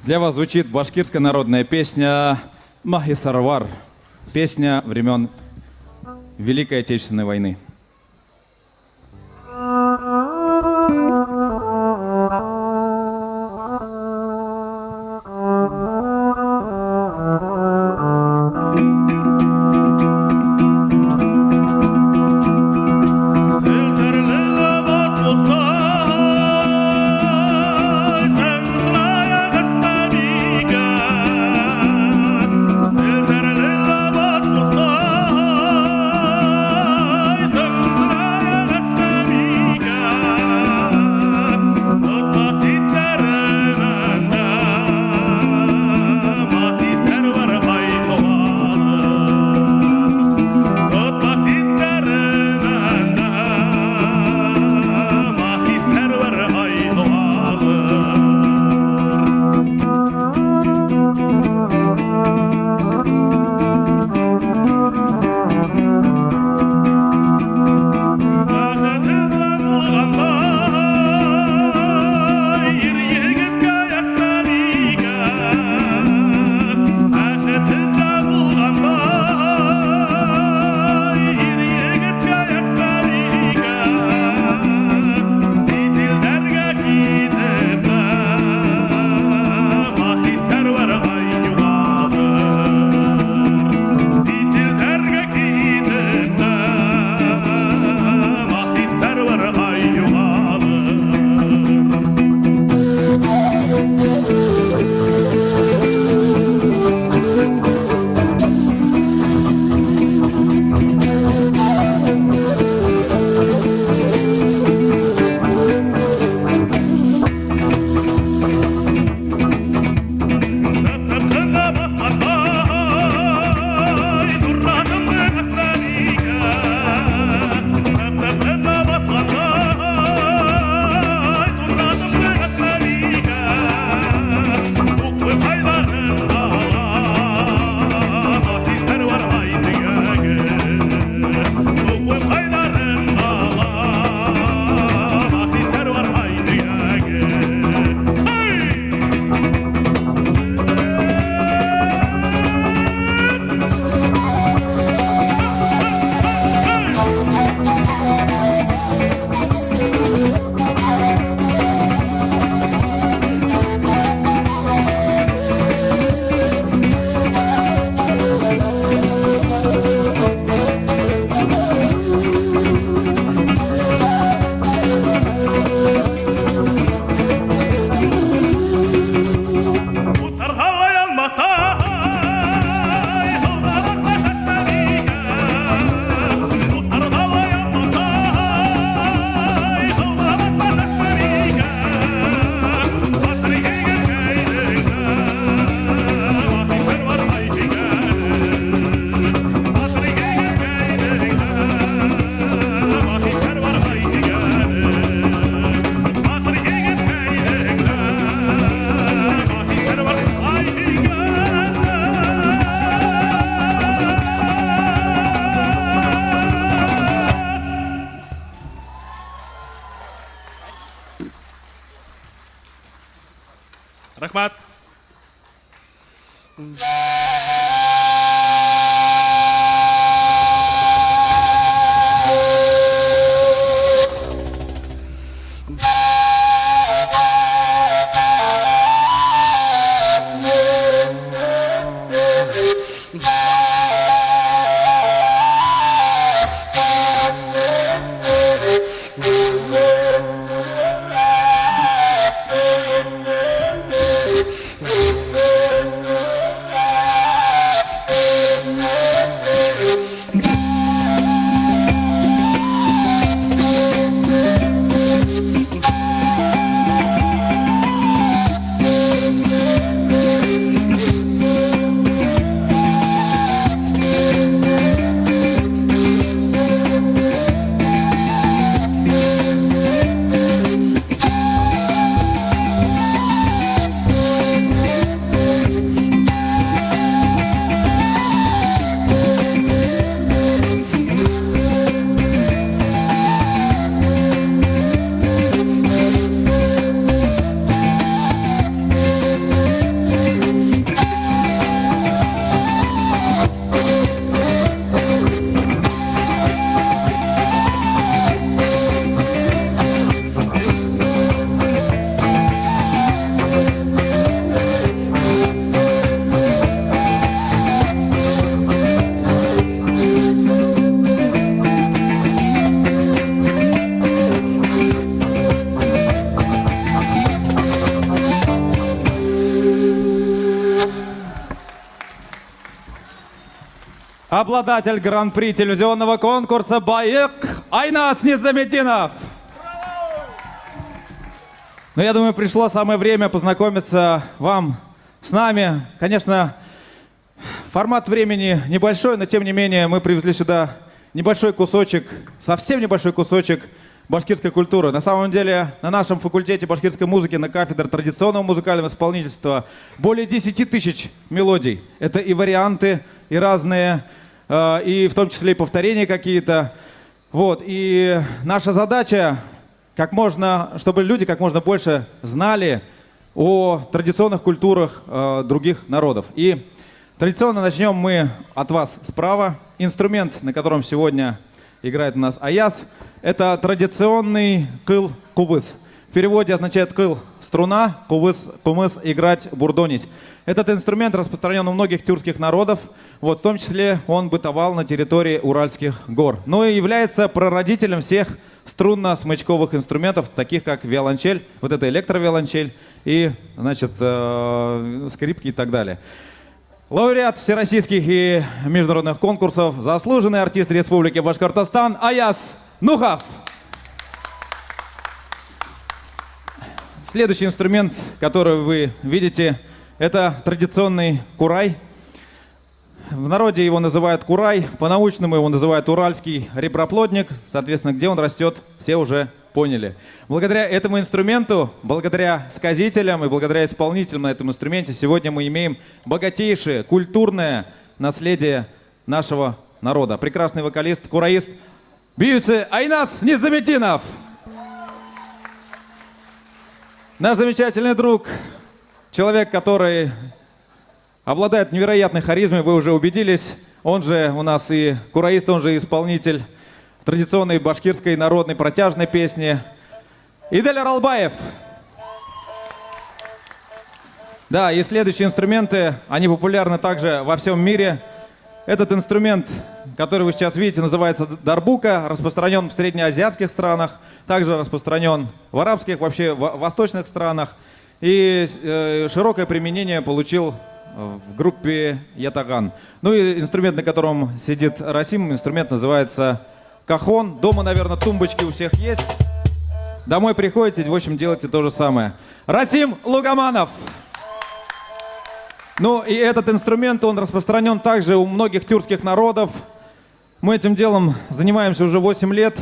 Для вас звучит башкирская народная песня «Махи Сарвар», песня времен Великой Отечественной войны. Рахмат. обладатель гран-при телевизионного конкурса «Байык» Айнас Низаметдинов. Но я думаю, пришло самое время познакомиться вам с нами. Конечно, формат времени небольшой, но тем не менее мы привезли сюда небольшой кусочек, совсем небольшой кусочек башкирской культуры. На самом деле на нашем факультете башкирской музыки на кафедре традиционного музыкального исполнительства более 10 тысяч мелодий. Это и варианты, и разные, и в том числе и повторения какие-то. Вот. И наша задача, чтобы люди как можно больше знали о традиционных культурах других народов. И традиционно начнем мы от вас справа. Инструмент, на котором сегодня играет у нас Аяз, это традиционный кыл-кубыс. В переводе означает кыл – струна, кумыс – играть, бурдонить. Этот инструмент распространен у многих тюркских народов, в том числе он бытовал на территории Уральских гор. Но и является прародителем всех струнно-смычковых инструментов, таких как виолончель, вот это электровиолончель и, скрипки и так далее. Лауреат всероссийских и международных конкурсов, заслуженный артист Республики Башкортостан Аяз Нухов. Следующий инструмент, который вы видите, это традиционный курай. В народе его называют курай, по-научному его называют уральский реброплодник. Соответственно, где он растет, все уже поняли. Благодаря этому инструменту, благодаря сказителям и благодаря исполнителям на этом инструменте сегодня мы имеем богатейшее культурное наследие нашего народа. Прекрасный вокалист, кураист Биюсы Айнас Низаметдинов. Наш замечательный друг, человек, который обладает невероятной харизмой, вы уже убедились. Он же у нас и кураист, он же и исполнитель традиционной башкирской народной протяжной песни Идель Аралбаев. Да, и следующие инструменты, они популярны также во всем мире. Этот инструмент, который вы сейчас видите, называется дарбука, распространен в среднеазиатских странах, также распространен в арабских, вообще в восточных странах. И широкое применение получил в группе Ятаган. Ну и инструмент, на котором сидит Расим, инструмент называется кахон. Дома, наверное, тумбочки у всех есть. Домой приходите, в общем, делайте то же самое. Расим Лугаманов. Ну и этот инструмент, он распространен также у многих тюркских народов. Мы этим делом занимаемся уже 8 лет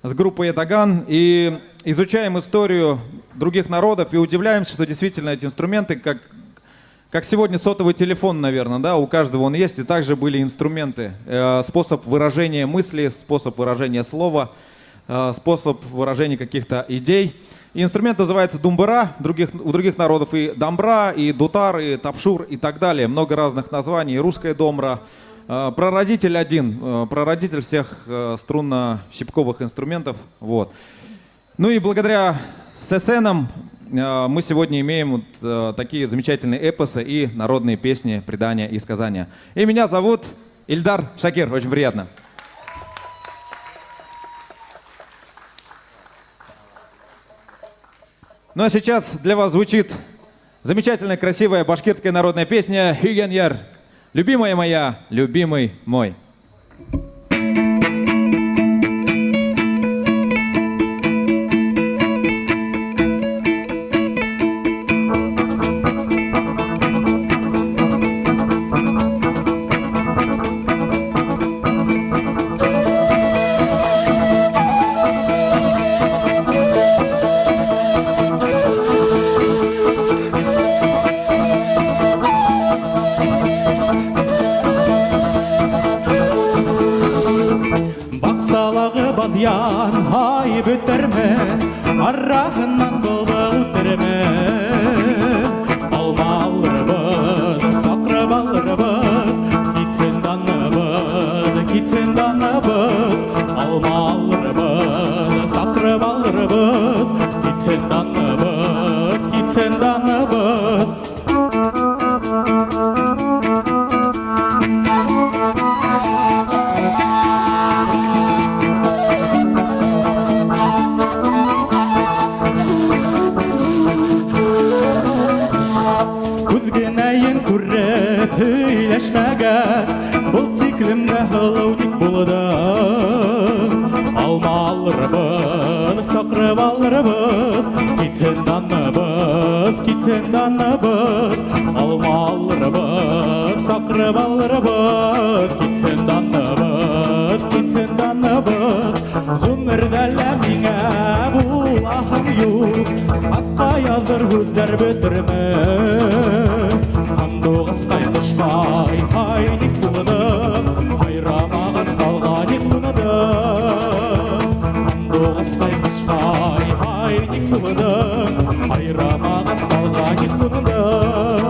с группой Ятаган и изучаем историю других народов и удивляемся, что действительно эти инструменты, как сегодня сотовый телефон, наверное, да, у каждого он есть, и также были инструменты, способ выражения мысли, способ выражения слова, способ выражения каких-то идей. И инструмент называется думбыра, у других народов и дамбра, и дутар, и тапшур, и так далее. Много разных названий, русская домбра. Прародитель один, прародитель всех струнно-щипковых инструментов. Вот. Ну и благодаря сесенам мы сегодня имеем такие замечательные эпосы и народные песни, предания и сказания. И меня зовут Ильдар Шакир, очень приятно. Ну а сейчас для вас звучит замечательная, красивая башкирская народная песня «Хюген Яр». Любимая моя, любимый мой. Hay büterme, arrahından bulbulterme. Almalırımın, sakrabalırımın, gitrin danıbın. Almalırımın, sakrabalırımın, gitrin danıbın. кешмәгәс, бұл циклімді хылаудик болды. Алмалырбыз, сақрыбалырбыз, китен даныбыз. Алмалырбыз, сақрыбалырбыз, китен даныбыз. Ғұмырдәлі меңә бұл ахым юк, хаққа языр хүздер бөтірмі. Андоғыз қайқышқай, хайник бұғыдым, хайрамаға салғаник бұғыдым. Андоғыз қайқышқай, хайник бұғыдым, хайрамаға салғаник бұғыдым.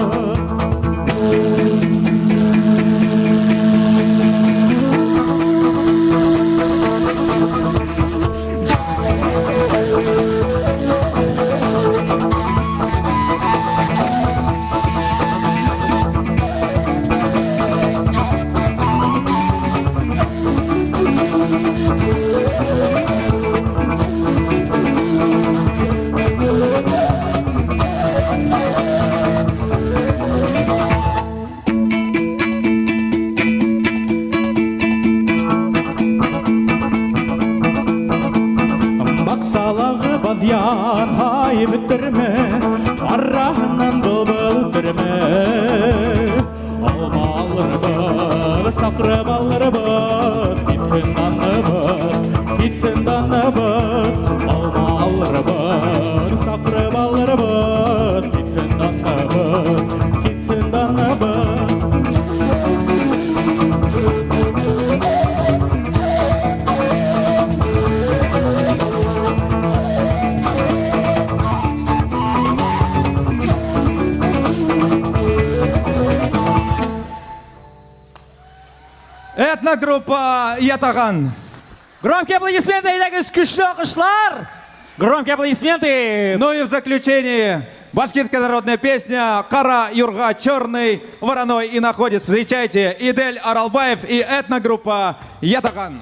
Бақсалағы бадиян хай бітірме, аррағынан бұлбыл түрме. Алмалырбыз, сақрыбалырбыз, китен даныбыз. Алмалырбыз, сақрыбалырбыз, китен даныбыз. Этногруппа Ятаган. Громкие аплодисменты, итак, күшті алқышлар. Громкие аплодисменты. Ну и в заключении башкирская народная песня «Кара юрга черный вороной и находит». Встречайте, Идель Аралбаев и этногруппа Ятаган.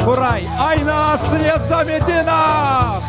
Бурай, Айна Слезамединов!